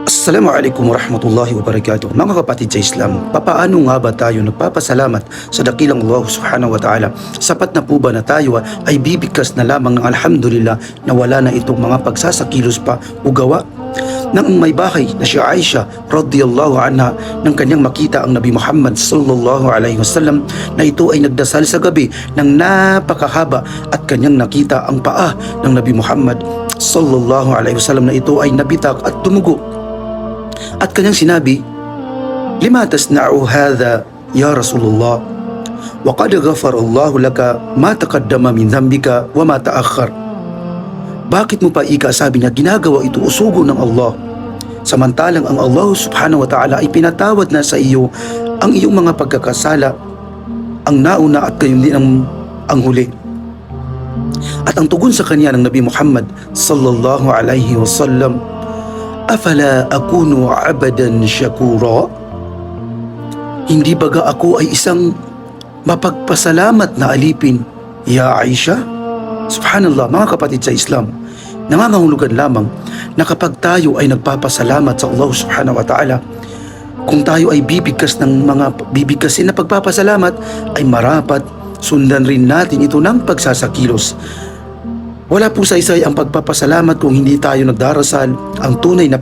Assalamualaikum warahmatullahi wabarakatuh. Mga kapatid sa Islam, papaano nga ba tayo nagpapasalamat sa dakilang Allah subhanahu wa ta'ala? Sapat na po ba na tayo ay bibigkas na lamang ng alhamdulillah na wala na itong mga pagsasakilos pa o gawa? Nang may bahay na si Aisha radhiyallahu anha nang kanyang makita ang Nabi Muhammad sallallahu alaihi wasallam na ito ay nagdasal sa gabi ng napakahaba at kanyang nakita ang paa ng Nabi Muhammad sallallahu alaihi wasallam na ito ay nabitak at tumugo. At kanyang sinabi, "Lima tasna'u hadha ya Rasulullah? Wa qad ghafara Allahu laka ma taqaddama min dhanbika wa ma ta'akhkhar." Bakit mo pa sabi niya, ginagawa ito usugo ng Allah, samantalang ang Allah subhanahu wa ta'ala ay pinatawad na sa iyo ang iyong mga pagkakasala, ang nauna at gayon din ang huli. At ang tugon sa kanya ng Nabi Muhammad sallallahu alaihi wasallam, "Afala akunu abadan syakura?" Hindi baga ako ay isang mapagpasalamat na alipin, ya Aisha? Subhanallah, mga kapatid sa Islam, nangangahulugan lamang na kapag tayo ay nagpapasalamat sa Allah subhanahu wa ta'ala, kung tayo ay bibigkasin na pagpapasalamat, ay marapat sundan rin natin ito ng pagsasakilos. Wala po sa isa ang pagpapasalamat kung hindi tayo nagdarasal ang tunay na